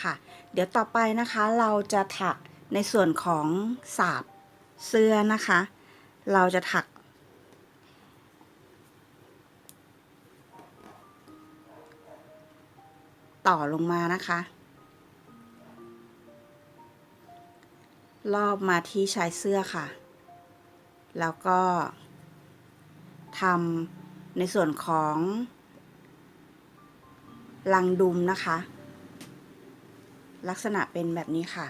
ค่ะเดี๋ยวต่อไปนะคะเราจะถักในส่วนของสาบเสื้อนะคะเราจะถักต่อลงมานะคะรอบมาที่ชายเสื้อค่ะแล้วก็ทำในส่วนของลังดุมนะคะลักษณะเป็นแบบนี้ค่ะ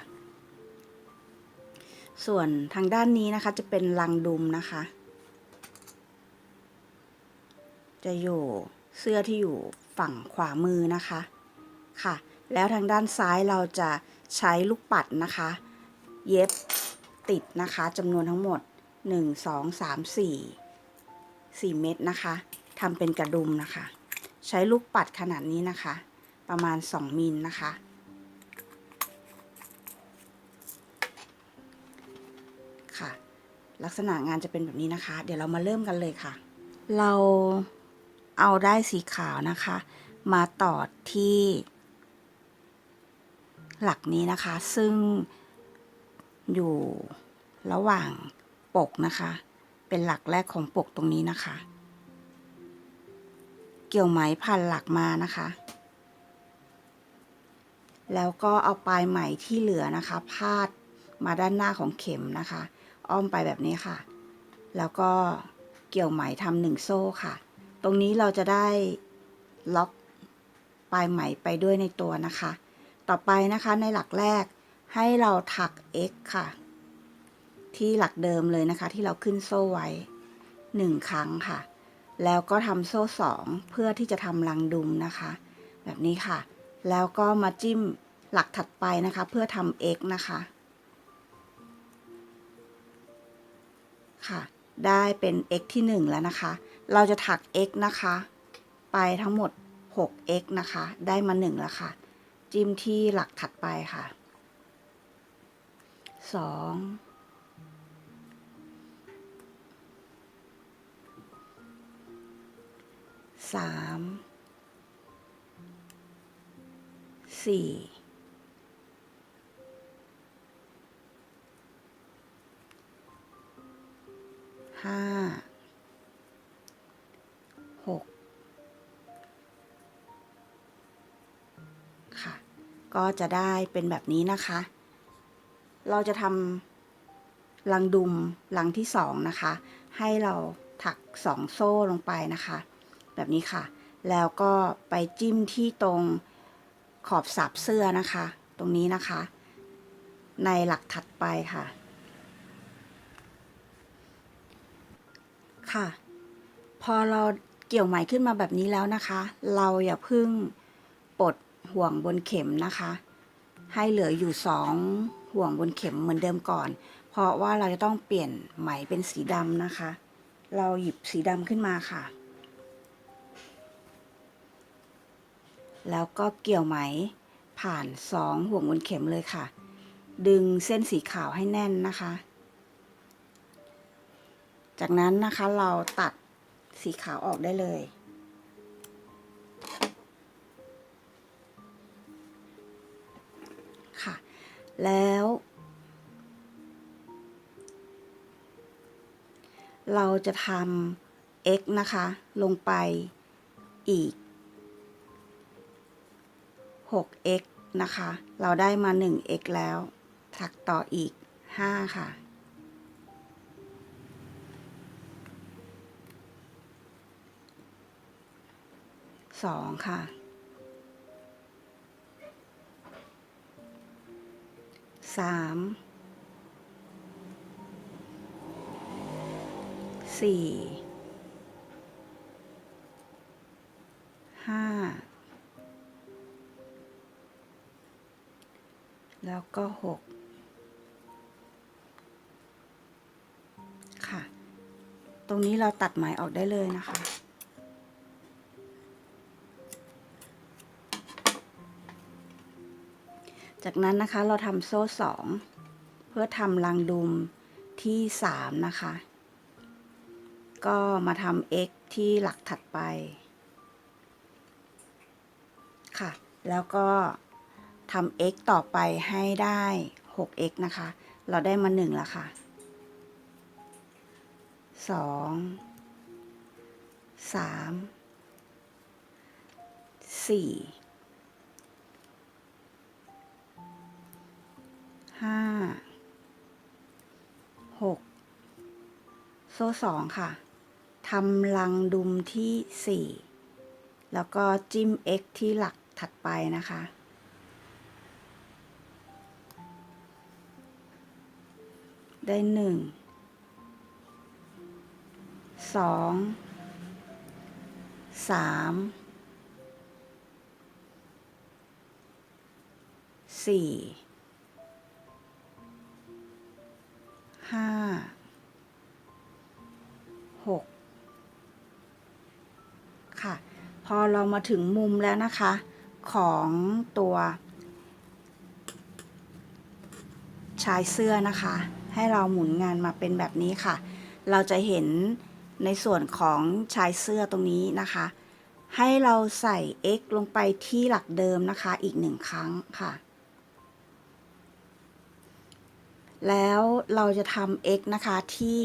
ส่วนทางด้านนี้นะคะจะเป็นลังดุมนะคะจะอยู่เสื้อที่อยู่ฝั่งขวามือนะคะค่ะแล้วทางด้านซ้ายเราจะใช้ลูกปัดนะคะเย็บติดนะคะจำนวนทั้งหมด1 2 3 4 เม็ดนะคะทำเป็นกระดุมนะคะใช้ลูกปัดขนาดนี้นะคะประมาณ2 มิลนะคะค่ะลักษณะงานจะเป็นแบบนี้นะคะเดี๋ยวเรามาเริ่มกันเลยค่ะเราเอาได้สีขาวนะคะมาต่อที่หลักนี้นะคะซึ่งอยู่ระหว่างปกนะคะเป็นหลักแรกของปกตรงนี้นะคะเกี่ยวไหมผ่านหลักมานะคะแล้วก็เอาปลายไหมที่เหลือนะคะพาดมาด้านหน้าของเข็มนะคะอ้อมไปแบบนี้ค่ะแล้วก็เกี่ยวไหมทำ1 โซ่ค่ะตรงนี้เราจะได้ล็อกปลายไหมไปด้วยในตัวนะคะต่อไปนะคะในหลักแรกให้เราถัก x ค่ะที่หลักเดิมเลยนะคะที่เราขึ้นโซ่ไว้1 ครั้งค่ะแล้วก็ทำโซ่2เพื่อที่จะทำรังดุมนะคะแบบนี้ค่ะแล้วก็มาจิ้มหลักถัดไปนะคะเพื่อทำ x นะคะค่ะได้เป็น x ที่1แล้วนะคะเราจะถัก x นะคะไปทั้งหมด 6x นะคะได้มา1แล้วค่ะจิ้มที่หลักถัดไปค่ะ2 3 4 5 6ค่ะก็จะได้เป็นแบบนี้นะคะเราจะทำรังดุมรังที่2นะคะให้เราถัก2 โซ่ลงไปนะคะแบบนี้ค่ะแล้วก็ไปจิ้มที่ตรงขอบสับเสื้อนะคะตรงนี้นะคะในหลักถัดไปค่ะค่ะพอเราเกี่ยวไหมขึ้นมาแบบนี้แล้วนะคะเราอย่าเพิ่งปลดห่วงบนเข็มนะคะให้เหลืออยู่2 ห่วงบนเข็มเหมือนเดิมก่อนเพราะว่าเราจะต้องเปลี่ยนไหมเป็นสีดำนะคะเราหยิบสีดำขึ้นมาค่ะแล้วก็เกี่ยวไหมผ่าน2 ห่วงบนเข็มเลยค่ะดึงเส้นสีขาวให้แน่นนะคะจากนั้นนะคะเราตัดสีขาวออกได้เลยค่ะแล้วเราจะทำ x นะคะลงไปอีก 6x นะคะเราได้มา 1x แล้วถักต่ออีก5ค่ะ2ค่ะ3 4 5แล้วก็6ค่ะตรงนี้เราตัดไหมออกได้เลยนะคะจากนั้นนะคะเราทำโซ่2เพื่อทำรังดุมที่3นะคะก็มาทำ x ที่หลักถัดไปค่ะแล้วก็ ทำ x ต่อไปให้ได้ 6x นะคะ เราได้มา1แล้วค่ะ2 3 4 5 6 โซ่2ค่ะทำรังดุมที่4แล้วก็จิ้ม x ที่หลักถัดไปนะคะได้1 2 3 4 5 6ค่ะพอเรามาถึงมุมแล้วนะคะของตัวชายเสื้อนะคะให้เราหมุนงานมาเป็นแบบนี้ค่ะเราจะเห็นในส่วนของชายเสื้อตรงนี้นะคะให้เราใส่ x ลงไปที่หลักเดิมนะคะอีก1ครั้งค่ะแล้วเราจะทำ x นะคะที่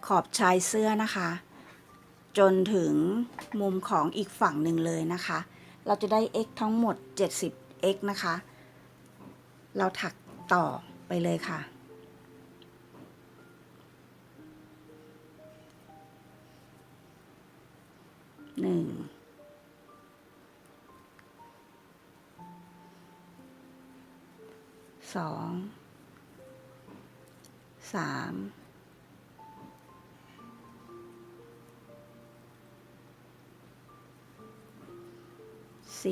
ขอบชายเสื้อนะคะจนถึงมุมของอีกฝั่งหนึ่งเลยนะคะเราจะได้ x ทั้งหมด 70x นะคะเราถักต่อไปเลยค่ะ2 3 4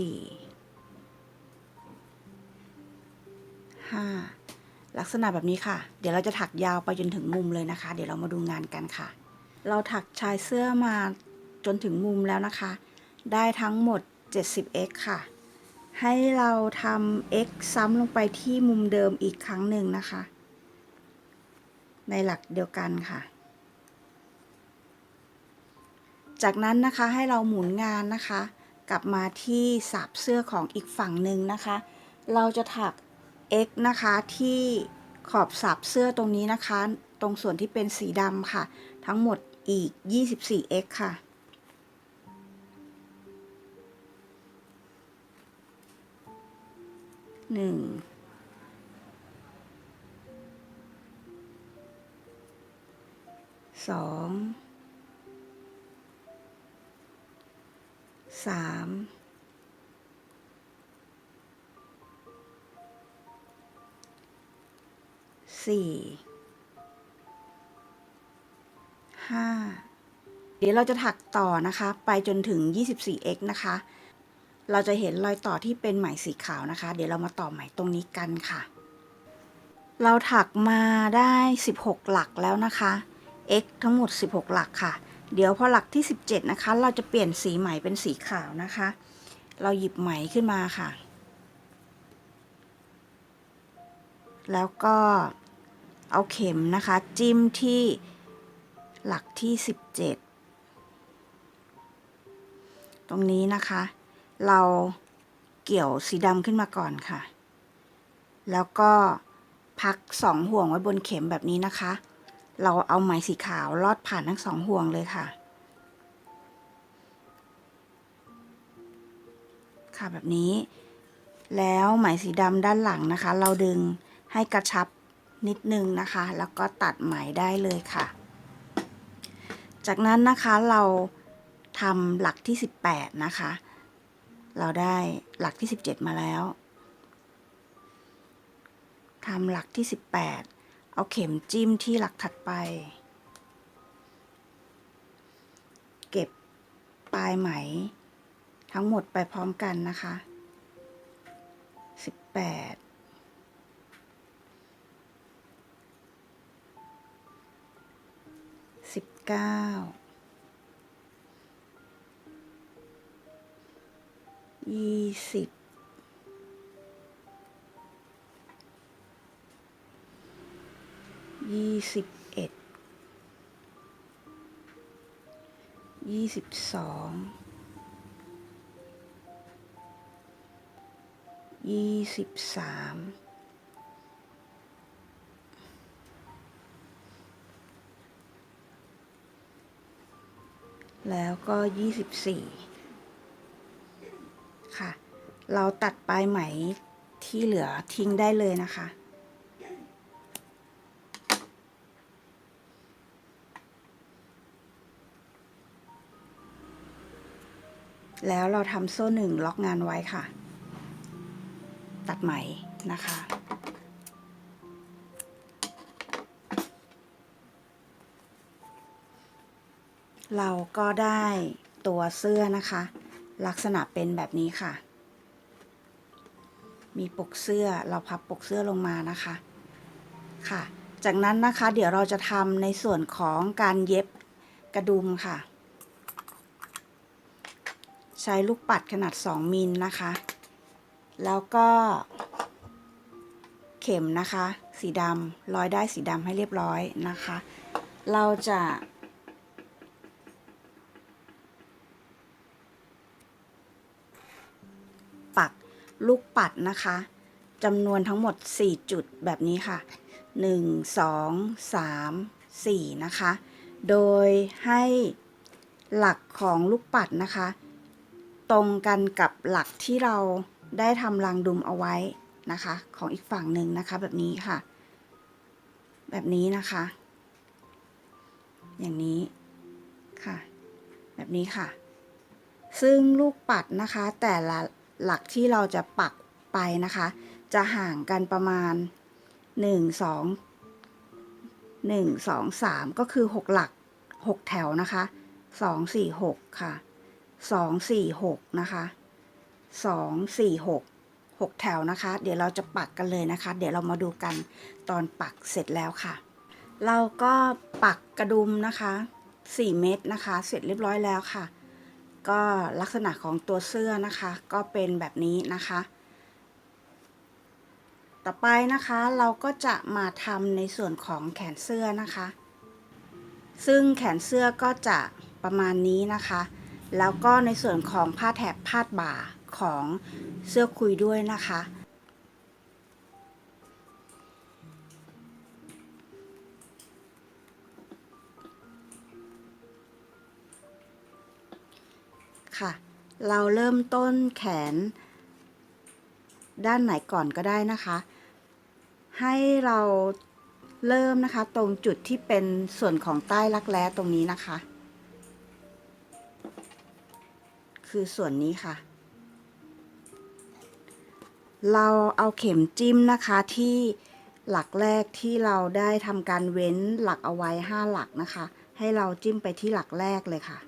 5ลักษณะแบบนี้ค่ะเดี๋ยวเราจะถักยาวไปจนถึงมุมเลยนะคะเดี๋ยวเรามาดูงานกันค่ะเราถักชายเสื้อมาจนถึงมุมแล้วนะคะได้ทั้งหมด 70x ค่ะให้เราทำ x ซ้ำลงไปที่มุมเดิมอีกครั้งหนึ่งนะคะในหลักเดียวกันค่ะจากนั้นนะคะให้เราหมุนงานนะคะกลับมาที่สาบเสื้อของอีกฝั่งหนึ่งนะคะเราจะถัก x นะคะที่ขอบสาบเสื้อตรงนี้นะคะตรงส่วนที่เป็นสีดำค่ะทั้งหมดอีก 24x ค่ะ1 2 3 4 5เดี๋ยวเราจะถักต่อนะคะไปจนถึง 24x นะคะเราจะเห็นรอยต่อที่เป็นไหมสีขาวนะคะเดี๋ยวเรามาต่อไหมตรงนี้กันค่ะเราถักมาได้16หลักแล้วนะคะ x ทั้งหมด16หลักค่ะเดี๋ยวพอหลักที่17นะคะเราจะเปลี่ยนสีไหมเป็นสีขาวนะคะเราหยิบไหมขึ้นมาค่ะแล้วก็เอาเข็มนะคะจิ้มที่หลักที่17ตรงนี้นะคะเราเกี่ยวสีดำขึ้นมาก่อนค่ะแล้วก็พัก2ห่วงไว้บนเข็มแบบนี้นะคะเราเอาไหมสีขาวลอดผ่านทั้ง2ห่วงเลยค่ะค่ะแบบนี้แล้วไหมสีดำด้านหลังนะคะเราดึงให้กระชับนิดนึงนะคะแล้วก็ตัดไหมได้เลยค่ะจากนั้นนะคะเราทำหลักที่18นะคะเราได้หลักที่17มาแล้วทำหลักที่18เอาเข็มจิ้มที่หลักถัดไปเก็บปลายไหมทั้งหมดไปพร้อมกันนะคะ18 19 20 21 22 23แล้วก็24ค่ะเราตัดปลายไหมที่เหลือทิ้งได้เลยนะคะแล้วเราทำโซ่1ล็อกงานไว้ค่ะตัดไหมนะคะเราก็ได้ตัวเสื้อนะคะลักษณะเป็นแบบนี้ค่ะมีปกเสื้อเราพับปกเสื้อลงมานะคะค่ะจากนั้นนะคะเดี๋ยวเราจะทำในส่วนของการเย็บกระดุมค่ะใช้ลูกปัดขนาด2มิลนะคะแล้วก็เข็มนะคะสีดำร้อยได้สีดำให้เรียบร้อยนะคะเราจะปักลูกปัดนะคะจำนวนทั้งหมด4จุดแบบนี้ค่ะ1 2 3 4นะคะโดยให้หลักของลูกปัดนะคะตรงกันกับหลักที่เราได้ทำรางดุมเอาไว้นะคะของอีกฝั่งหนึ่งนะคะแบบนี้ค่ะแบบนี้นะคะอย่างนี้ค่ะแบบนี้ค่ะซึ่งลูกปัดนะคะแต่ละหลักที่เราจะปักไปนะคะจะห่างกันประมาณ1 2 3ก็คือ6หลัก6แถวนะคะ2 4 6ค่ะ2 4 6นะคะ2 4 6 6แถวนะคะเดี๋ยวเราจะปักกันเลยนะคะเดี๋ยวเรามาดูกันตอนปักเสร็จแล้วค่ะเราก็ปักกระดุมนะคะ4 เม็ดนะคะเสร็จเรียบร้อยแล้วค่ะก็ลักษณะของตัวเสื้อนะคะก็เป็นแบบนี้นะคะต่อไปนะคะเราก็จะมาทำในส่วนของแขนเสื้อนะคะซึ่งแขนเสื้อก็จะประมาณนี้นะคะแล้วก็ในส่วนของผ้าแถบพาดบ่าของเสื้อคุยด้วยนะคะค่ะเราเริ่มต้นแขนด้านไหนก่อนก็ได้นะคะให้เราเริ่มนะคะตรงจุดที่เป็นส่วนของใต้รักแร้ตรงนี้นะคะคือส่วนนี้ค่ะเราเอาเข็มจิ้มนะคะที่หลักแรกที่เราได้ทำการเว้นหลักเอาไว้5หลักนะคะให้เราจิ้มไปที่หลักแรกเลยค่ะ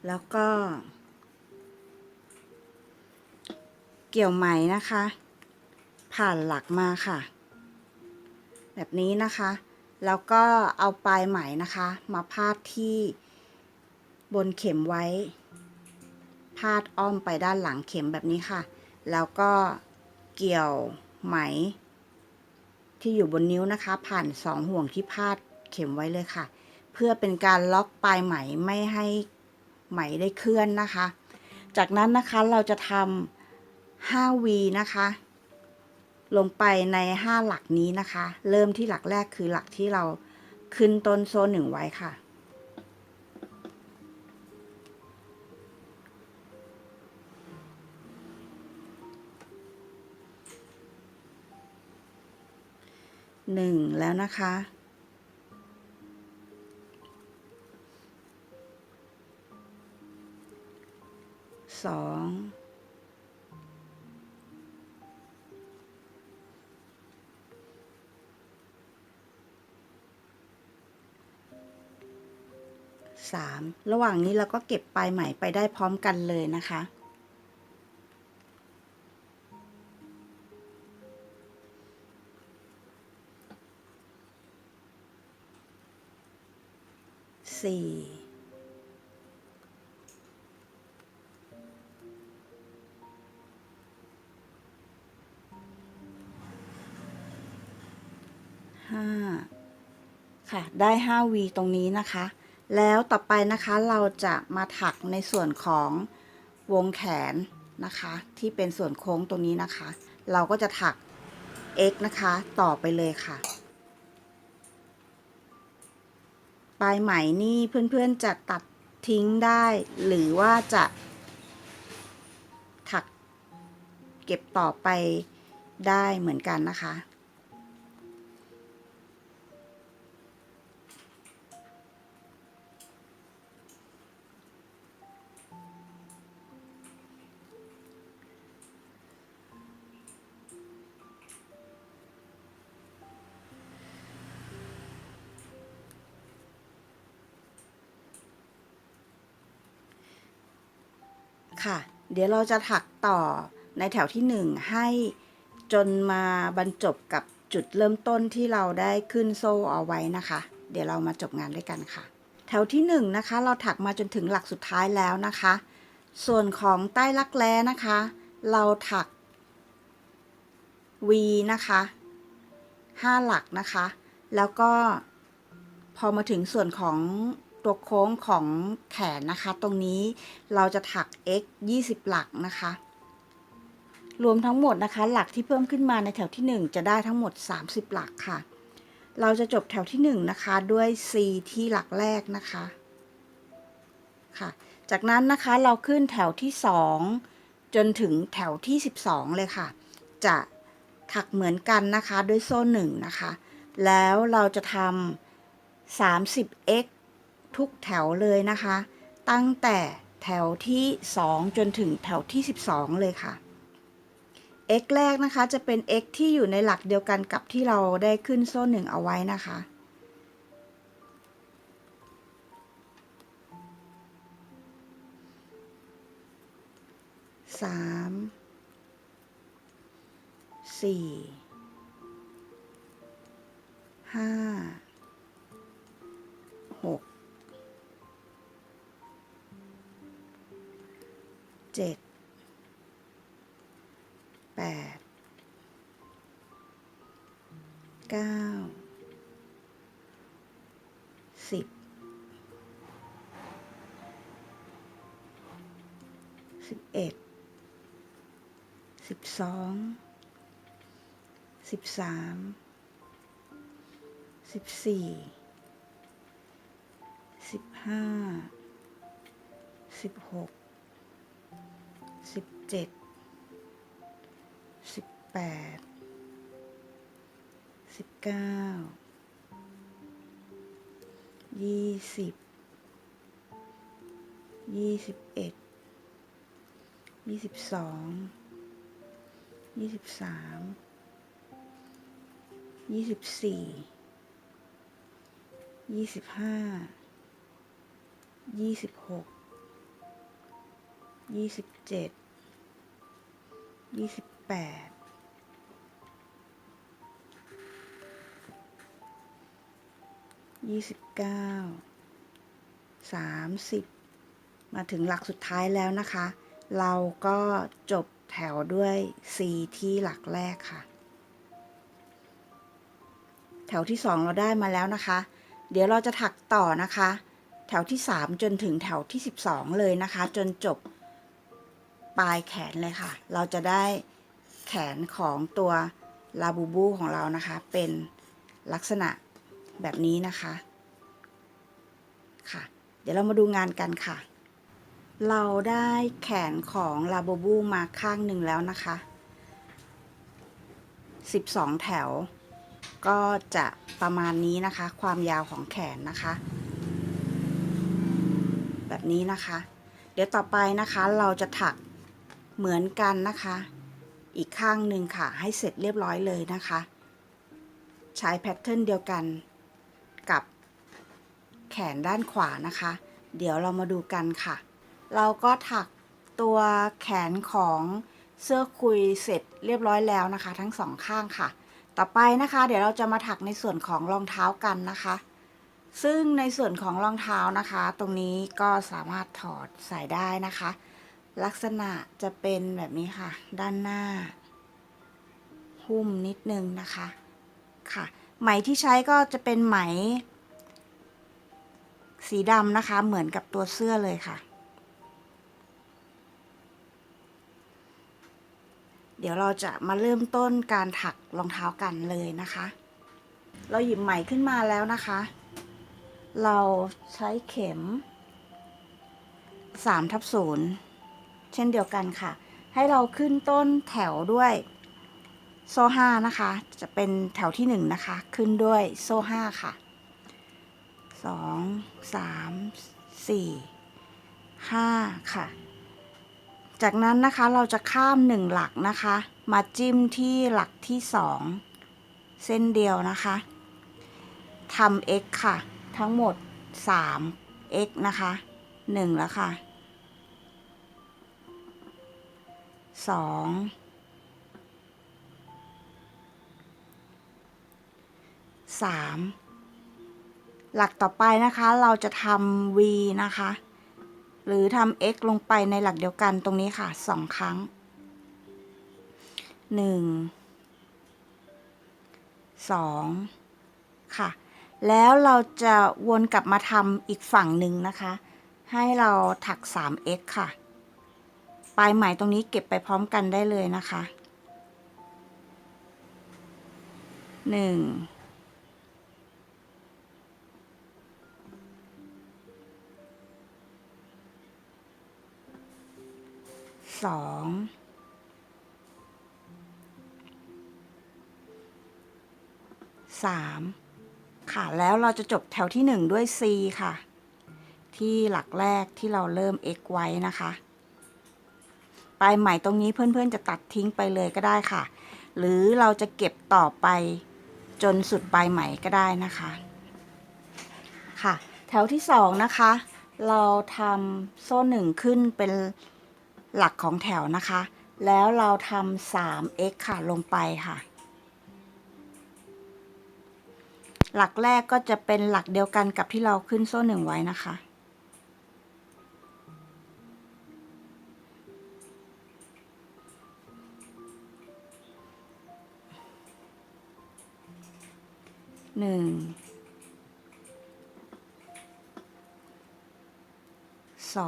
แล้วก็เกี่ยวไหมนะคะผ่านหลักมาค่ะแบบนี้นะคะแล้วก็เอาปลายไหมนะคะมาพาดที่บนเข็มไว้พาดอ้อมไปด้านหลังเข็มแบบนี้ค่ะแล้วก็เกี่ยวไหมที่อยู่บนนิ้วนะคะผ่าน2ห่วงที่พาดเข็มไว้เลยค่ะเพื่อเป็นการล็อกปลายไหมไม่ให้ไหมได้เคลื่อนนะคะจากนั้นนะคะเราจะทำ5 V นะคะลงไปใน5หลักนี้นะคะเริ่มที่หลักแรกคือหลักที่เราขึ้นต้นโซ่1ไว้ค่ะ1แล้วนะคะ2 3ระหว่างนี้เราก็เก็บปลายไหมไปได้พร้อมกันเลยนะคะ4 5ค่ะได้5 V ตรงนี้นะคะแล้วต่อไปนะคะเราจะมาถักในส่วนของ วงแขนนะคะที่เป็นส่วนโค้งตรงนี้นะคะเราก็จะถัก x นะคะต่อไปเลยค่ะปลายไหมนี่เพื่อนๆจะตัดทิ้งได้หรือว่าจะถักเก็บต่อไปได้เหมือนกันนะคะค่ะเดี๋ยวเราจะถักต่อในแถวที่1ให้จนมาบรรจบกับจุดเริ่มต้นที่เราได้ขึ้นโซ่เอาไว้นะคะเดี๋ยวเรามาจบงานด้วยกันค่ะแถวที่1นะคะเราถักมาจนถึงหลักสุดท้ายแล้วนะคะส่วนของใต้รักแร้นะคะเราถัก V นะคะ5หลักนะคะแล้วก็พอมาถึงส่วนของตัวโค้งของแขนนะคะตรงนี้เราจะถัก x 20หลักนะคะรวมทั้งหมดนะคะหลักที่เพิ่มขึ้นมาในแถวที่1จะได้ทั้งหมด30หลักค่ะเราจะจบแถวที่1นะคะด้วย C ที่หลักแรกนะคะค่ะจากนั้นนะคะเราขึ้นแถวที่2จนถึงแถวที่12เลยค่ะจะถักเหมือนกันนะคะด้วยโซ่1นะคะแล้วเราจะทำ30x ทุกแถวเลยนะคะตั้งแต่แถวที่2จนถึงแถวที่12เลยค่ะ x แรกนะคะจะเป็น x ที่อยู่ในหลักเดียวกันกับที่เราได้ขึ้นโซ่1เอาไว้นะคะ3 4 5 6 7 8 9 10 11 12 13 14 15 16 17 18 19 20 21 22 23 24 25 26 27 28 29 30มาถึงหลักสุดท้ายแล้วนะคะเราก็จบแถวด้วย C ที่หลักแรกค่ะแถวที่2เราได้มาแล้วนะคะเดี๋ยวเราจะถักต่อนะคะแถวที่3จนถึงแถวที่12เลยนะคะจนจบปลายแขนเลยค่ะเราจะได้แขนของตัวลาบูบูของเรานะคะเป็นลักษณะแบบนี้นะคะค่ะเดี๋ยวเรามาดูงานกันค่ะเราได้แขนของลาบูบูมาข้างหนึ่งแล้วนะคะ12แถวก็จะประมาณนี้นะคะความยาวของแขนนะคะแบบนี้นะคะเดี๋ยวต่อไปนะคะเราจะถักเหมือนกันนะคะอีกข้างหนึ่งค่ะให้เสร็จเรียบร้อยเลยนะคะใช้แพทเทิร์นเดียวกันกับแขนด้านขวานะคะเดี๋ยวเรามาดูกันค่ะเราก็ถักตัวแขนของเสื้อคุยเสร็จเรียบร้อยแล้วนะคะทั้งสองข้างค่ะต่อไปนะคะเดี๋ยวเราจะมาถักในส่วนของรองเท้ากันนะคะซึ่งในส่วนของรองเท้านะคะตรงนี้ก็สามารถถอดใส่ได้นะคะลักษณะจะเป็นแบบนี้ค่ะด้านหน้าหุ้มนิดนึงนะคะค่ะไหมที่ใช้ก็จะเป็นไหมสีดำนะคะเหมือนกับตัวเสื้อเลยค่ะ ดี๋ยวเราจะมาเริ่มต้นการถักรองเท้ากันเลยนะคะ เราหยิบไหมขึ้นมาแล้วนะคะ เราใช้เข็ม3/0เช่นเดียวกันค่ะให้เราขึ้นต้นแถวด้วยโซ่5นะคะจะเป็นแถวที่1นะคะขึ้นด้วยโซ่5ค่ะ2 3 4 5ค่ะจากนั้นนะคะเราจะข้าม1หลักนะคะมาจิ้มที่หลักที่2เส้นเดียวนะคะทำ x ค่ะทั้งหมด3 x นะคะ1แล้วค่ะ2 3หลักต่อไปนะคะเราจะทำ v นะคะหรือทำ x ลงไปในหลักเดียวกันตรงนี้ค่ะ2ครั้ง1 2ค่ะแล้วเราจะวนกลับมาทำอีกฝั่งหนึ่งนะคะให้เราถัก 3x ค่ะปลายไหมตรงนี้เก็บไปพร้อมกันได้เลยนะคะ1 2 3ค่ะแล้วเราจะจบแถวที่1ด้วย C ค่ะที่หลักแรกที่เราเริ่ม x ไว้นะคะปลายไหมตรงนี้เพื่อนๆจะตัดทิ้งไปเลยก็ได้ค่ะหรือเราจะเก็บต่อไปจนสุดปลายไหมก็ได้นะคะค่ะแถวที่2นะคะเราทำโซ่1ขึ้นเป็นหลักของแถวนะคะแล้วเราทำ 3x ค่ะลงไปค่ะหลักแรกก็จะเป็นหลักเดียวกันกับที่เราขึ้นโซ่1ไว้นะคะ1 2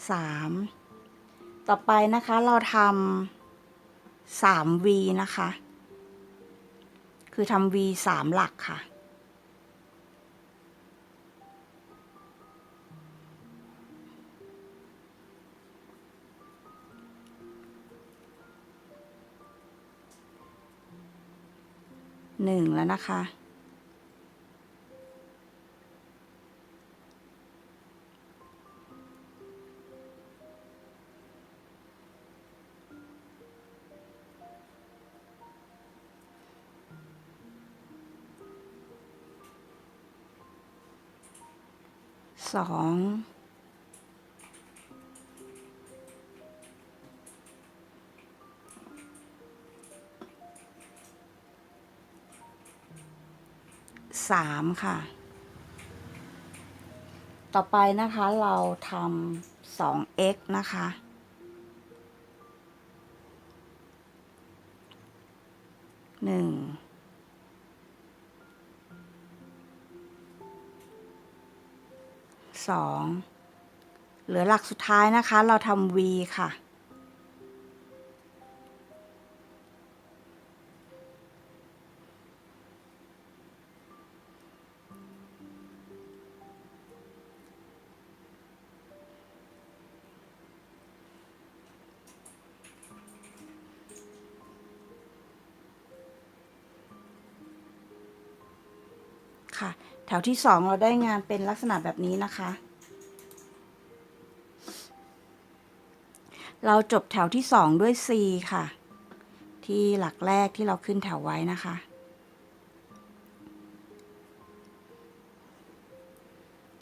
3ต่อไปนะคะเราทำ 3v นะคะคือทำ v 3หลักค่ะ1แล้วนะคะ2 3ค่ะต่อไปนะคะเราทำ 2x นะคะ1 2เหลือหลักสุดท้ายนะคะเราทำ v ค่ะค่ะแถวที่2เราได้งานเป็นลักษณะแบบนี้นะคะเราจบแถวที่2ด้วย C ค่ะที่หลักแรกที่เราขึ้นแถวไว้นะคะ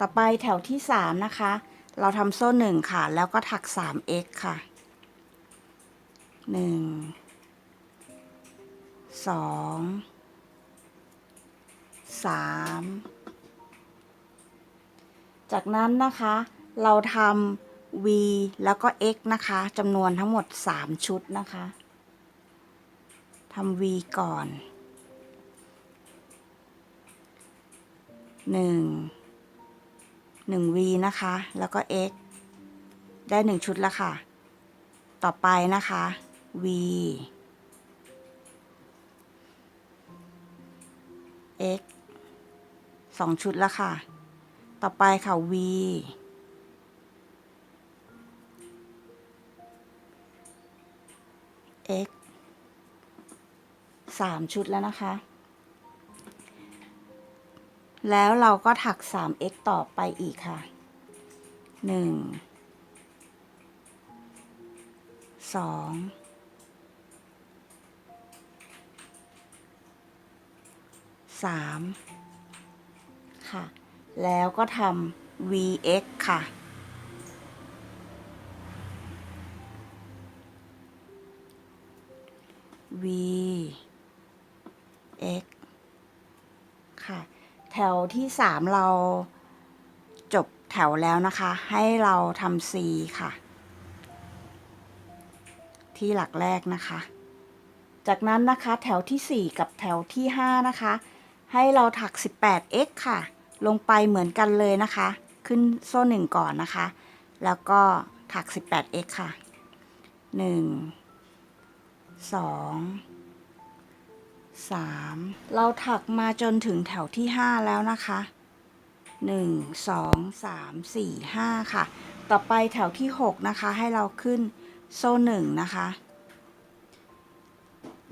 ต่อไปแถวที่3นะคะเราทำโซ่1ค่ะแล้วก็ถัก 3x ค่ะ1 2 3จากนั้นนะคะเราทำ v แล้วก็ x นะคะจำนวนทั้งหมด3ชุดนะคะทำ v ก่อน1 1v นะคะแล้วก็ x ได้1ชุดแล้วค่ะต่อไปนะคะ V X 2ชุดแล้วค่ะต่อไปค่ะ V X 3ชุดแล้วนะคะแล้วเราก็ถัก 3x ต่อไปอีกค่ะ1 2 3ค่ะแล้วก็ทำ vx ค่ะ vx ค่ะแถวที่3เราจบแถวแล้วนะคะให้เราทำ C ค่ะที่หลักแรกนะคะจากนั้นนะคะแถวที่4กับแถวที่5นะคะให้เราถัก 18x ค่ะลงไปเหมือนกันเลยนะคะขึ้นโซ่1ก่อนนะคะแล้วก็ถัก 18x ค่ะ1 2 3เราถักมาจนถึงแถวที่5แล้วนะคะ1 2 3 4 5ค่ะต่อไปแถวที่6นะคะให้เราขึ้นโซ่1นะคะ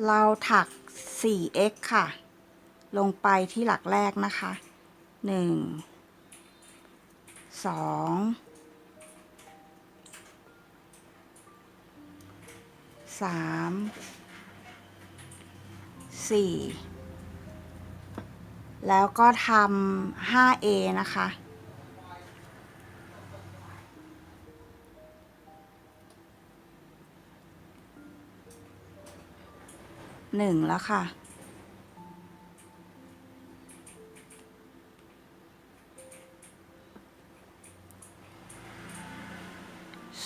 เราถัก 4x ค่ะลงไปที่หลักแรกนะคะ1 2 3 4แล้วก็ทำ 5a นะคะ1แล้วค่ะ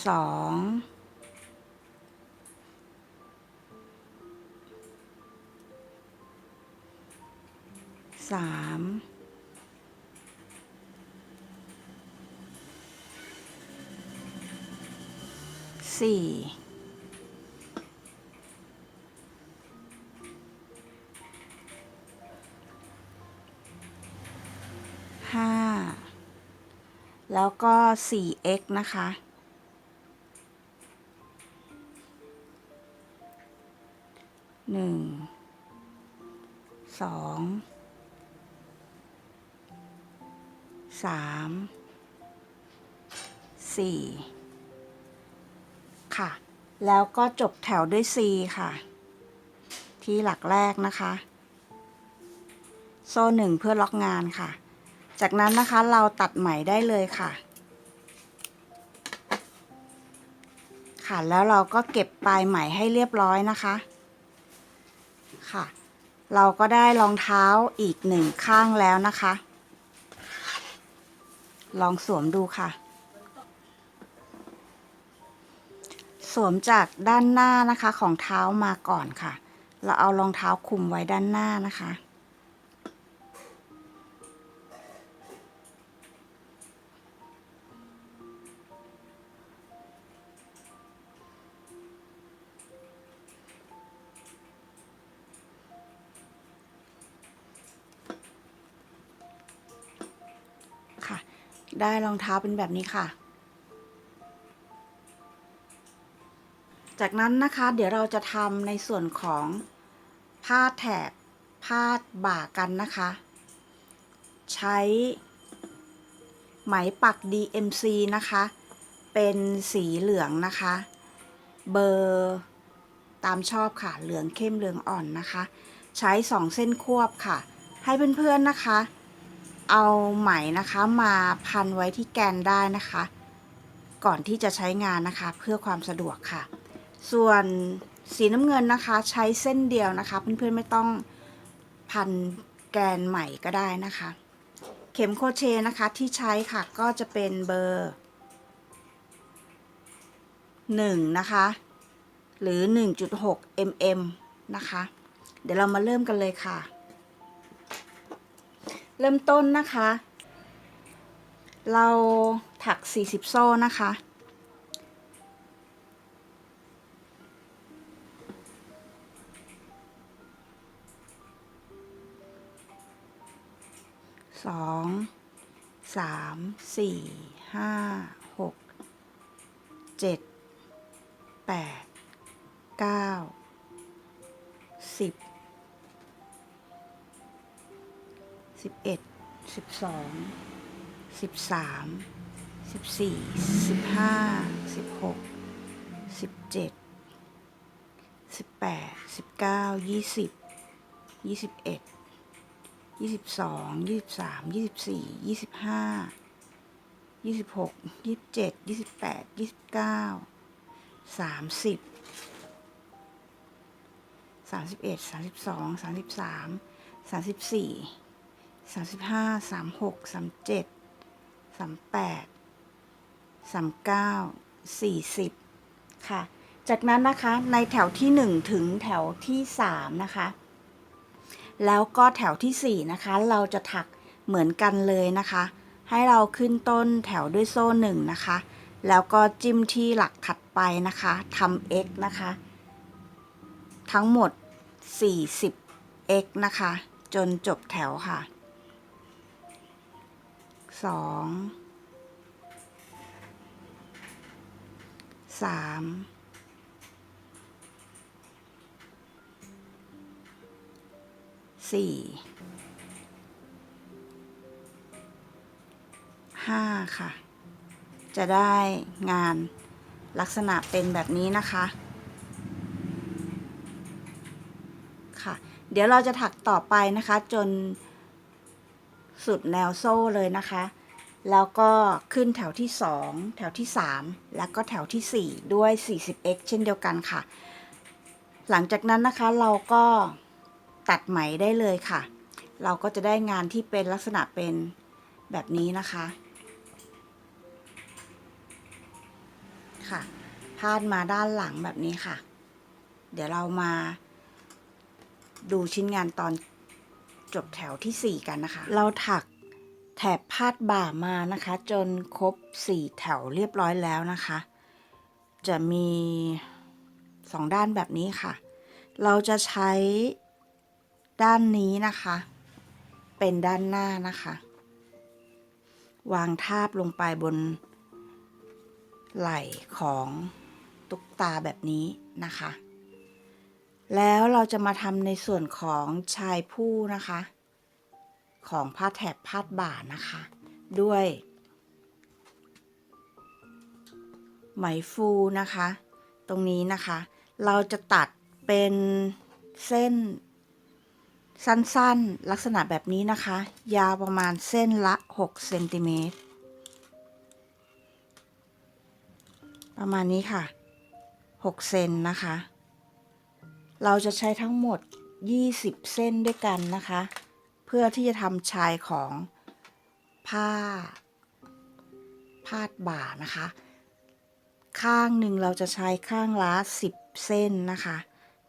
2 3 4 5แล้วก็ 4x นะคะ1 2 3 4ค่ะแล้วก็จบแถวด้วย C ค่ะที่หลักแรกนะคะโซ่1เพื่อล็อกงานค่ะจากนั้นนะคะเราตัดไหมได้เลยค่ะค่ะแล้วเราก็เก็บปลายไหมให้เรียบร้อยนะคะค่ะเราก็ได้รองเท้าอีก1ข้างแล้วนะคะลองสวมดูค่ะสวมจากด้านหน้านะคะของเท้ามาก่อนค่ะเราเอารองเท้าคลุมไว้ด้านหน้านะคะค่ะได้รองเท้าเป็นแบบนี้ค่ะจากนั้นนะคะเดี๋ยวเราจะทำในส่วนของผ้าแถบผ้าบ่ากันนะคะใช้ไหมปัก DMC นะคะเป็นสีเหลืองนะคะเบอร์ตามชอบค่ะเหลืองเข้มเหลืองอ่อนนะคะใช้2เส้นควบค่ะให้เพื่อนๆนะคะเอาไหมนะคะมาพันไว้ที่แกนได้นะคะก่อนที่จะใช้งานนะคะเพื่อความสะดวกค่ะส่วนสีน้ำเงินนะคะใช้เส้นเดียวนะคะเพื่อนๆไม่ต้องพันแกนใหม่ก็ได้นะคะเข็มโครเชต์นะคะที่ใช้ค่ะก็จะเป็นเบอร์1นะคะหรือ 1.6 mm นะคะเดี๋ยวเรามาเริ่มกันเลยค่ะเริ่มต้นนะคะเราถัก40โซ่นะคะ 2 3 4 5 6 7 8 9 10 11 12 13 14 15 16 17 18 19 20 21 22 23 24 25 26 27 28 29 30 31 32 33 34 35 36 37 38 39 40ค่ะจากนั้นนะคะในแถวที่1ถึงแถวที่3นะคะแล้วก็แถวที่4นะคะเราจะถักเหมือนกันเลยนะคะให้เราขึ้นต้นแถวด้วยโซ่1นะคะแล้วก็จิ้มที่หลักถัดไปนะคะทำ x นะคะทั้งหมด40 x นะคะจนจบแถวค่ะ2 3 4 5ค่ะจะได้งานลักษณะเป็นแบบนี้นะคะค่ะเดี๋ยวเราจะถักต่อไปนะคะจนสุดแนวโซ่เลยนะคะแล้วก็ขึ้นแถวที่2แถวที่3แล้วก็แถวที่4ด้วย 40x เช่นเดียวกันค่ะหลังจากนั้นนะคะเราก็ตัดไหมได้เลยค่ะเราก็จะได้งานที่เป็นลักษณะเป็นแบบนี้นะคะค่ะพาดมาด้านหลังแบบนี้ค่ะเดี๋ยวเรามาดูชิ้นงานตอนจบแถวที่4กันนะคะเราถักแถบพาดบ่ามานะคะจนครบ4แถวเรียบร้อยแล้วนะคะจะมี2ด้านแบบนี้ค่ะเราจะใช้ด้านนี้นะคะเป็นด้านหน้านะคะวางทาบลงไปบนไหล่ของตุ๊กตาแบบนี้นะคะแล้วเราจะมาทำในส่วนของชายผู้นะคะของผ้าแถบพาดบ่านะคะด้วยไหมฟูนะคะตรงนี้นะคะเราจะตัดเป็นเส้นสั้นๆลักษณะแบบนี้นะคะยาวประมาณเส้นละ6เซนติเมตรประมาณนี้ค่ะ6เซนนะคะเราจะใช้ทั้งหมด20เส้นด้วยกันนะคะเพื่อที่จะทำชายของผ้าพาดบ่านะคะข้างหนึ่งเราจะใช้ข้างละ10เส้นนะคะ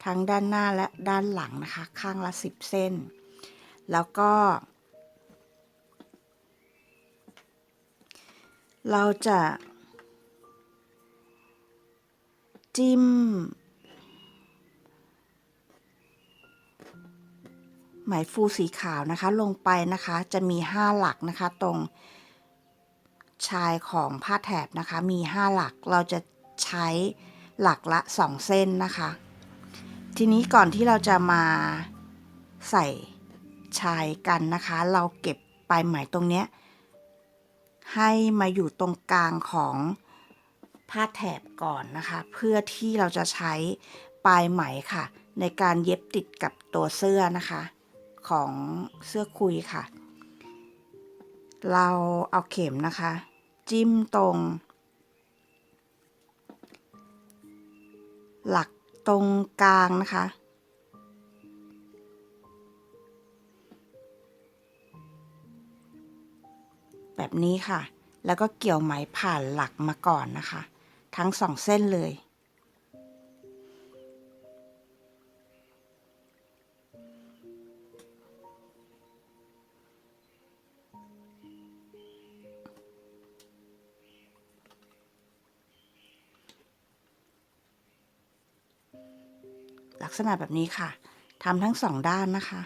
ทั้งด้านหน้าและด้านหลังนะคะข้างละ10เส้นแล้วก็เราจะจิ้มไหมฟูสีขาวนะคะลงไปนะคะจะมี5หลักนะคะตรงชายของผ้าแถบนะคะมี5หลักเราจะใช้หลักละ2เส้นนะคะทีนี้ก่อนที่เราจะมาใส่ชายกันนะคะเราเก็บปลายไหมตรงเนี้ยให้มาอยู่ตรงกลางของผ้าแถบก่อนนะคะเพื่อที่เราจะใช้ปลายไหมค่ะในการเย็บติดกับตัวเสื้อนะคะของเสื้อคุยค่ะเราเอาเข็มนะคะจิ้มตรงหลักตรงกลางนะคะแบบนี้ค่ะแล้วก็เกี่ยวไหมผ่านหลักมาก่อนนะคะทั้ง2เส้นเลยลักษณะแบบนี้ค่ะทำทั้ง2ด้านนะคะ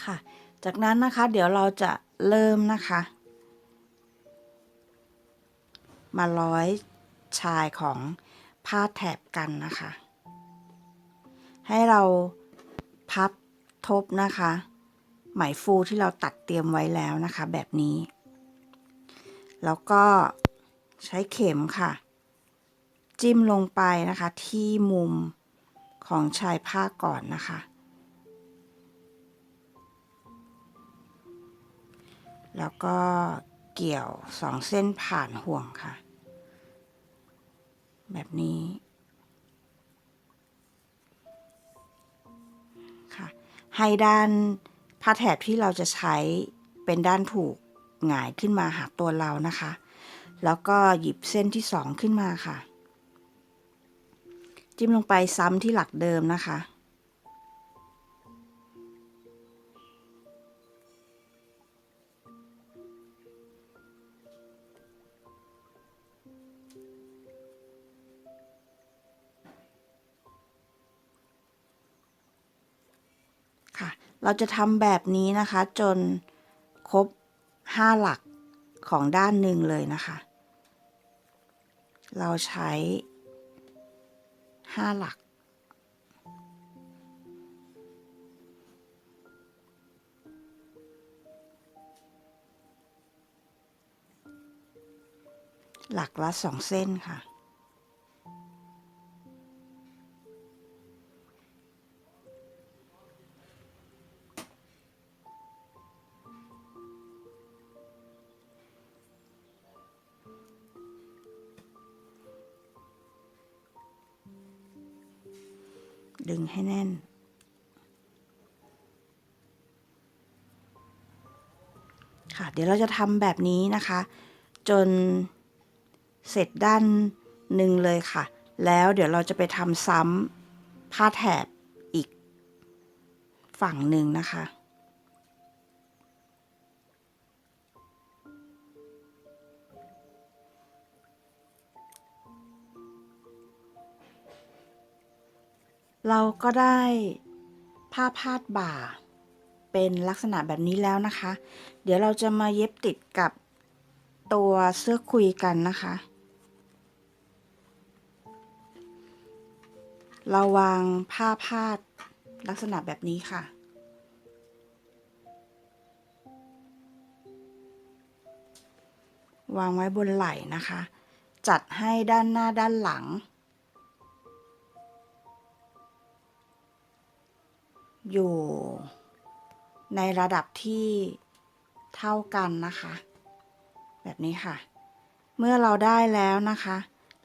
ค่ะจากนั้นนะคะเดี๋ยวเราจะเริ่มนะคะมาร้อยชายของผ้าแถบกันนะคะให้เราพับทบนะคะไหมฟูที่เราตัดเตรียมไว้แล้วนะคะแบบนี้แล้วก็ใช้เข็มค่ะจิ้มลงไปนะคะที่มุมของชายผ้าก่อนนะคะแล้วก็เกี่ยว2เส้นผ่านห่วงค่ะแบบนี้ค่ะให้ด้านผ้าแถบที่เราจะใช้เป็นด้านถูกหงายขึ้นมาหาตัวเรานะคะแล้วก็หยิบเส้นที่2ขึ้นมาค่ะจิ้มลงไปซ้ำที่หลักเดิมนะคะค่ะเราจะทำแบบนี้นะคะจนครบ5หลักของด้านหนึ่งเลยนะคะเราใช้5หลักหลักละ2เส้นค่ะดึงให้แน่นค่ะเดี๋ยวเราจะทำแบบนี้นะคะจนเสร็จด้านหนึ่งเลยค่ะแล้วเดี๋ยวเราจะไปทำซ้ำผ้าแถบอีกฝั่งหนึ่งนะคะเราก็ได้ผ้าพาดบ่าเป็นลักษณะแบบนี้แล้วนะคะเดี๋ยวเราจะมาเย็บติดกับตัวเสื้อคุยกันนะคะเราวางผ้าพาดลักษณะแบบนี้ค่ะวางไว้บนไหล่นะคะจัดให้ด้านหน้าด้านหลังอยู่ในระดับที่เท่ากันนะคะแบบนี้ค่ะเมื่อเราได้แล้วนะคะ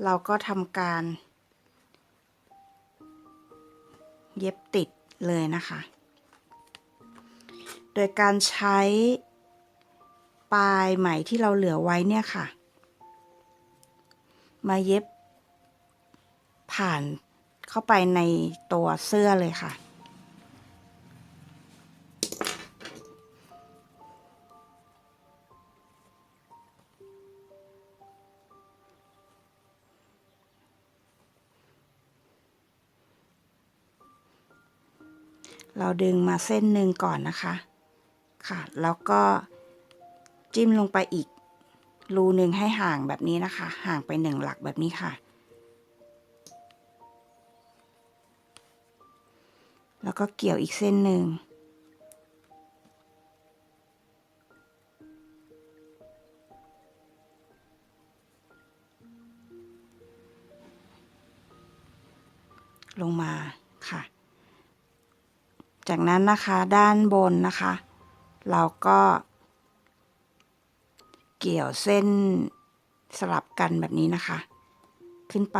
เราก็ทำการเย็บติดเลยนะคะโดยการใช้ปลายไหมที่เราเหลือไว้เนี่ยค่ะมาเย็บผ่านเข้าไปในตัวเสื้อเลยค่ะเราดึงมาเส้นหนึ่งก่อนนะคะค่ะแล้วก็จิ้มลงไปอีกรูหนึ่งให้ห่างแบบนี้นะคะห่างไป1หลักแบบนี้ค่ะแล้วก็เกี่ยวอีกเส้นหนึ่งลงมาค่ะจากนั้นนะคะด้านบนนะคะเราก็เกี่ยวเส้นสลับกันแบบนี้นะคะขึ้นไป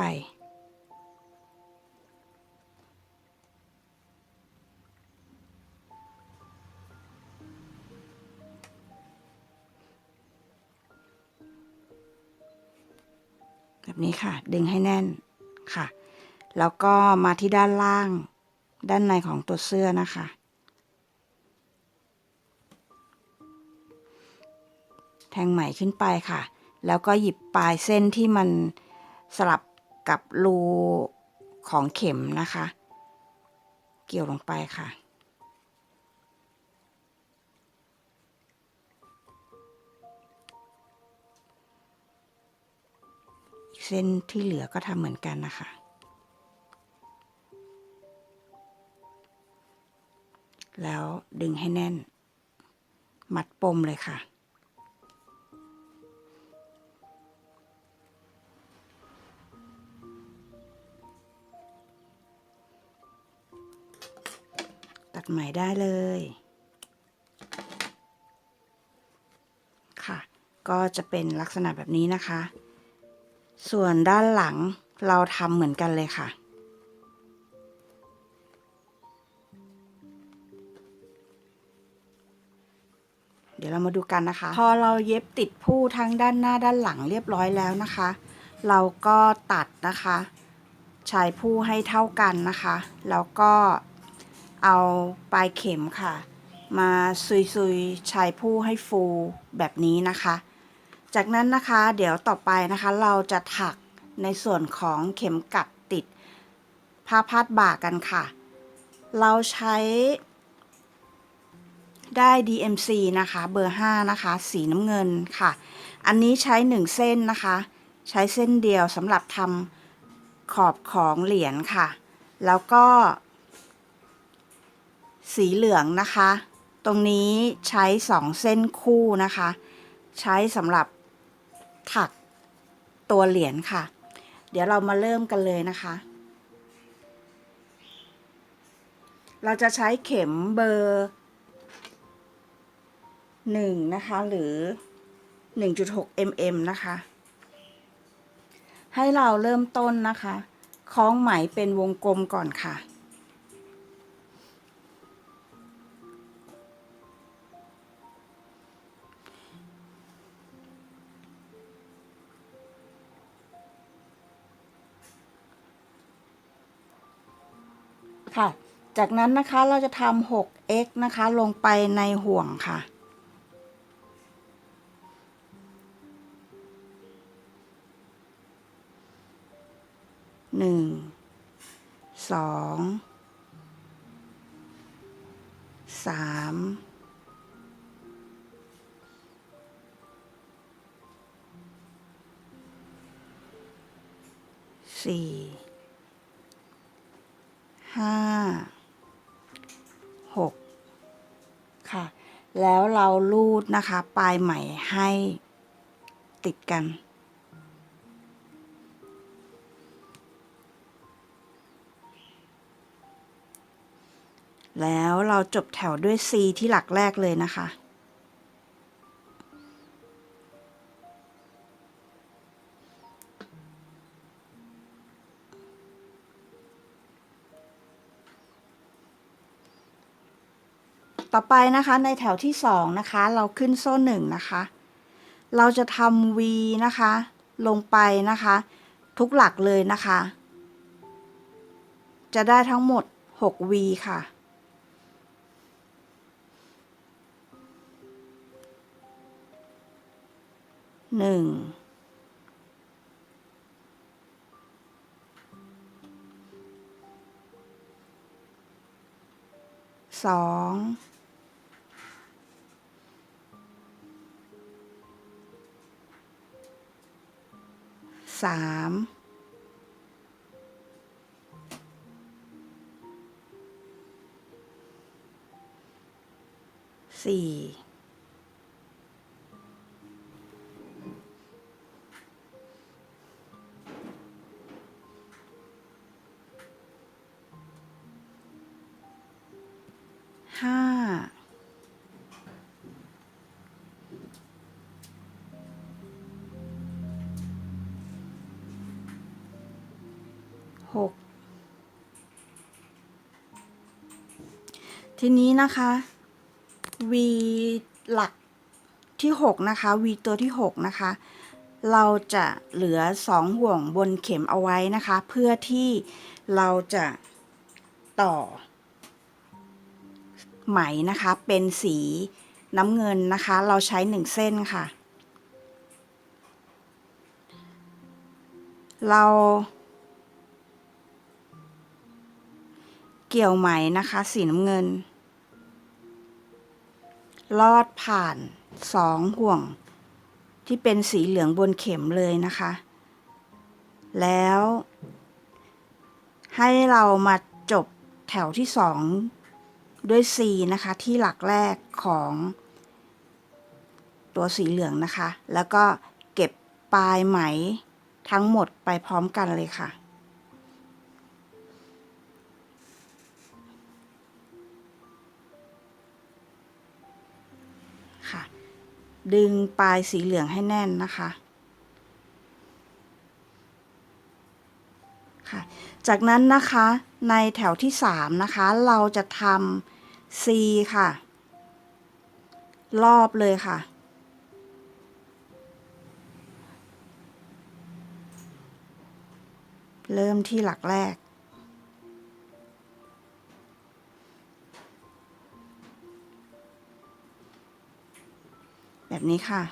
แบบนี้ค่ะดึงให้แน่นค่ะแล้วก็มาที่ด้านล่างด้านในของตัวเสื้อนะคะแทงไหมขึ้นไปค่ะแล้วก็หยิบปลายเส้นที่มันสลับกับรูของเข็มนะคะเกี่ยวลงไปค่ะ เส้นที่เหลือก็ทำเหมือนกันนะคะแล้วดึงให้แน่นมัดปมเลยค่ะตัดไหมได้เลยค่ะก็จะเป็นลักษณะแบบนี้นะคะส่วนด้านหลังเราทำเหมือนกันเลยค่ะเดี๋ยวเรามาดูกันนะคะพอเราเย็บติดผู้ทั้งด้านหน้าด้านหลังเรียบร้อยแล้วนะคะเราก็ตัดนะคะชายผู้ให้เท่ากันนะคะแล้วก็เอาปลายเข็มค่ะมาซุยๆชายผู้ให้ฟูแบบนี้นะคะจากนั้นนะคะเดี๋ยวต่อไปนะคะเราจะถักในส่วนของเข็มกัดติดผ้าพาดบ่ากันค่ะเราใช้ได้ DMC นะคะเบอร์5นะคะสีน้ำเงินค่ะอันนี้ใช้1เส้นนะคะใช้เส้นเดียวสำหรับทำขอบของเหรียญค่ะแล้วก็สีเหลืองนะคะตรงนี้ใช้2เส้นคู่นะคะใช้สำหรับถักตัวเหรียญค่ะเดี๋ยวเรามาเริ่มกันเลยนะคะเราจะใช้เข็มเบอร์1นะคะหรือ 1.6 mm นะคะให้เราเริ่มต้นนะคะคล้องไหมเป็นวงกลมก่อนค่ะค่ะจากนั้นนะคะเราจะทำ 6x นะคะลงไปในห่วงค่ะ1 2 3 4 5 6ค่ะแล้วเราลูดนะคะปลายไหมให้ติดกันแล้วเราจบแถวด้วย C ที่หลักแรกเลยนะคะต่อไปนะคะในแถวที่2นะคะเราขึ้นโซ่1นะคะเราจะทำ V นะคะลงไปนะคะทุกหลักเลยนะคะจะได้ทั้งหมด6 V ค่ะ1 2 3 4 5 6ทีนี้นะคะ V หลักที่6นะคะ V ตัวที่6นะคะเราจะเหลือ2ห่วงบนเข็มเอาไว้นะคะเพื่อที่เราจะต่อไหมนะคะเป็นสีน้ำเงินนะคะเราใช้1เส้นค่ะเราเกี่ยวไหมนะคะสีน้ำเงินลอดผ่าน2ห่วงที่เป็นสีเหลืองบนเข็มเลยนะคะ แล้วให้เรามาจบแถวที่สองด้วย C นะคะที่หลักแรกของตัวสีเหลืองนะคะแล้วก็เก็บปลายไหมทั้งหมดไปพร้อมกันเลยค่ะค่ะดึงปลายสีเหลืองให้แน่นนะคะค่ะจากนั้นนะคะในแถวที่3นะคะเราจะทำ C ค่ะรอบเลยค่ะเริ่มที่หลักแรกแบบนี้ค่ะ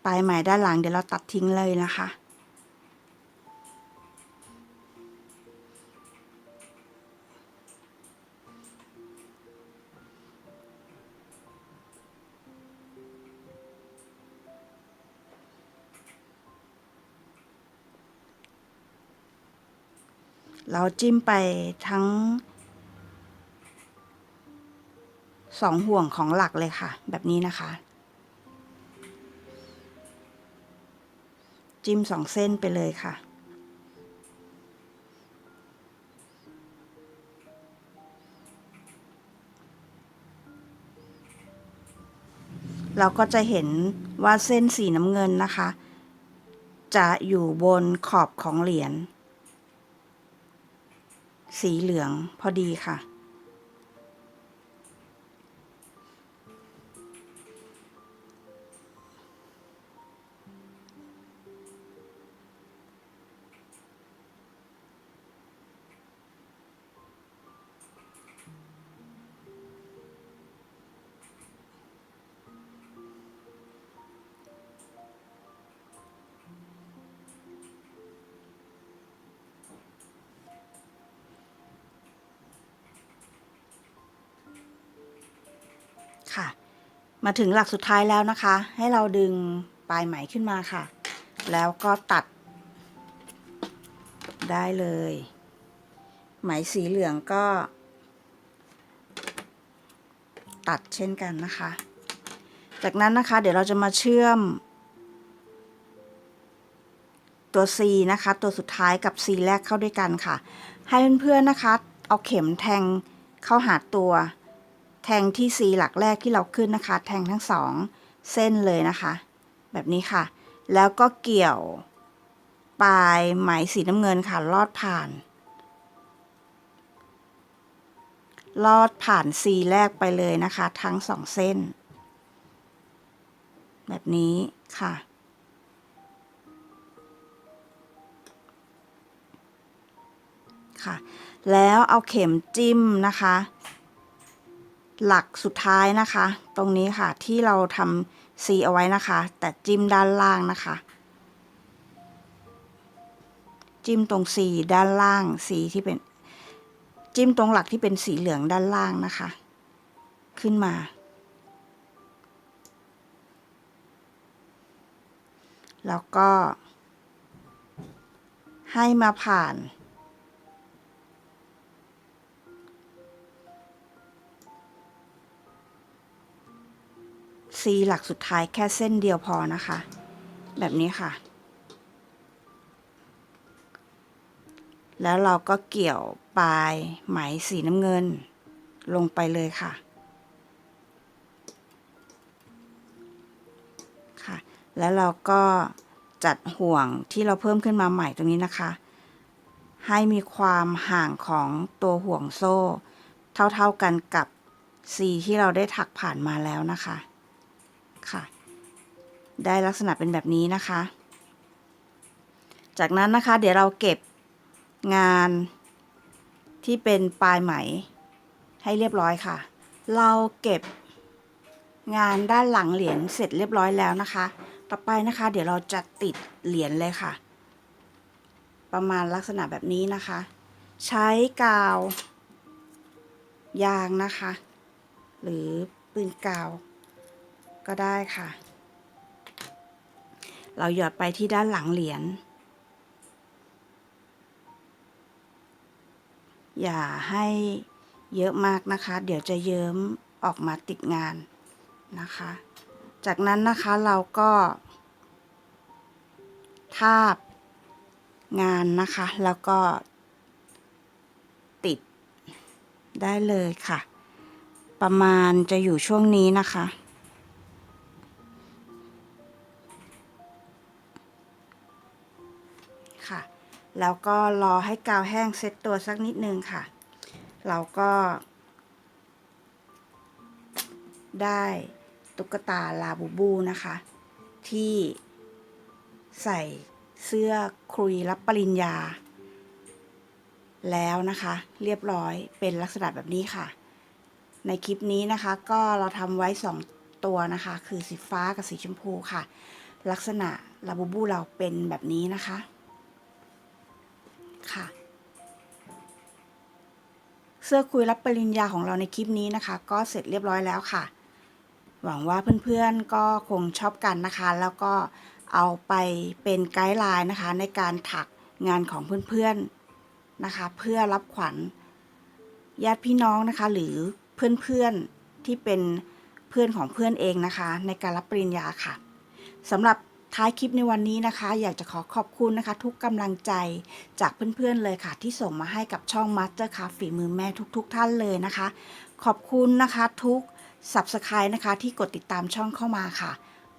ปลายไหมด้านหลังเดี๋ยวเราตัดทิ้งเลยนะคะเราจิ้มไปทั้ง2ห่วงของหลักเลยค่ะแบบนี้นะคะจิ้ม2เส้นไปเลยค่ะเราก็จะเห็นว่าเส้นสีน้ำเงินนะคะจะอยู่บนขอบของเหรียญสีเหลืองพอดีค่ะค่ะมาถึงหลักสุดท้ายแล้วนะคะให้เราดึงปลายไหมขึ้นมาค่ะแล้วก็ตัดได้เลยไหมสีเหลืองก็ตัดเช่นกันนะคะจากนั้นนะคะเดี๋ยวเราจะมาเชื่อมตัว C นะคะตัวสุดท้ายกับ C แรกเข้าด้วยกันค่ะให้เพื่อนๆนะคะเอาเข็มแทงเข้าหาตัวแทงที่ C หลักแรกที่เราขึ้นนะคะแทงทั้ง2เส้นเลยนะคะแบบนี้ค่ะแล้วก็เกี่ยวปลายไหมสีน้ำเงินค่ะลอดผ่าน C แรกไปเลยนะคะทั้ง2เส้นแบบนี้ค่ะค่ะแล้วเอาเข็มจิ้มนะคะหลักสุดท้ายนะคะตรงนี้ค่ะที่เราทำ C เอาไว้นะคะแต่จิ้มด้านล่างนะคะจิ้มตรง C ด้านล่าง C ที่เป็นจิ้มตรงหลักที่เป็นสีเหลืองด้านล่างนะคะขึ้นมาแล้วก็ให้มาผ่าน C หลักสุดท้ายแค่เส้นเดียวพอนะคะแบบนี้ค่ะแล้วเราก็เกี่ยวปลายไหมสีน้ำเงินลงไปเลยค่ะค่ะแล้วเราก็จัดห่วงที่เราเพิ่มขึ้นมาใหม่ตรงนี้นะคะให้มีความห่างของตัวห่วงโซ่เท่าๆกันกับ C ที่เราได้ถักผ่านมาแล้วนะคะค่ะได้ลักษณะเป็นแบบนี้นะคะจากนั้นนะคะเดี๋ยวเราเก็บงานที่เป็นปลายไหมให้เรียบร้อยค่ะเราเก็บงานด้านหลังเหรียญเสร็จเรียบร้อยแล้วนะคะต่อไปนะคะเดี๋ยวเราจะติดเหรียญเลยค่ะประมาณลักษณะแบบนี้นะคะใช้กาวยางนะคะหรือปืนกาวก็ได้ค่ะ เราหยอดไปที่ด้านหลังเหรียญอย่าให้เยอะมากนะคะเดี๋ยวจะเยิ้มออกมาติดงานนะคะจากนั้นนะคะเราก็ทาบงานนะคะแล้วก็ติดได้เลยค่ะประมาณจะอยู่ช่วงนี้นะคะค่ะแล้วก็รอให้กาวแห้งเซ็ตตัวสักนิดนึงค่ะเราก็ได้ตุ๊กตาลาบูบูนะคะที่ใส่เสื้อคลุยรับปริญญาแล้วนะคะเรียบร้อยเป็นลักษณะแบบนี้ค่ะในคลิปนี้นะคะก็เราทำไว้2ตัวนะคะคือสีฟ้ากับสีชมพูค่ะลักษณะลาบูบูเราเป็นแบบนี้นะคะค่ะเสื้อคุยรับปริญญาของเราในคลิปนี้นะคะก็เสร็จเรียบร้อยแล้วค่ะหวังว่าเพื่อนๆก็คงชอบกันนะคะแล้วก็เอาไปเป็นไกด์ไลน์นะคะในการถักงานของเพื่อนๆนะคะเพื่อรับขวัญญาติพี่น้องนะคะหรือเพื่อนๆที่เป็นเพื่อนของเพื่อนเองนะคะในการรับปริญญาค่ะสำหรับท้ายคลิปในวันนี้นะคะอยากจะขอบคุณนะคะทุกกำลังใจจากเพื่อนๆเลยค่ะที่ส่งมาให้กับช่อง Master Craft ฝีมือแม่ทุกท่านเลยนะคะขอบคุณนะคะทุกSubscribe นะคะที่กดติดตามช่องเข้ามาค่ะ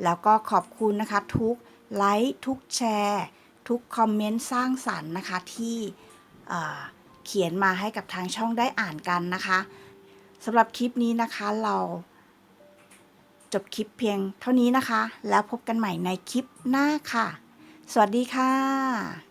แล้วก็ขอบคุณนะคะทุกไลค์ทุกแชร์ทุกคอมเมนต์สร้างสรรค์นะคะที่เขียนมาให้กับทางช่องได้อ่านกันนะคะสำหรับคลิปนี้นะคะเราจบคลิปเพียงเท่านี้นะคะแล้วพบกันใหม่ในคลิปหน้าค่ะสวัสดีค่ะ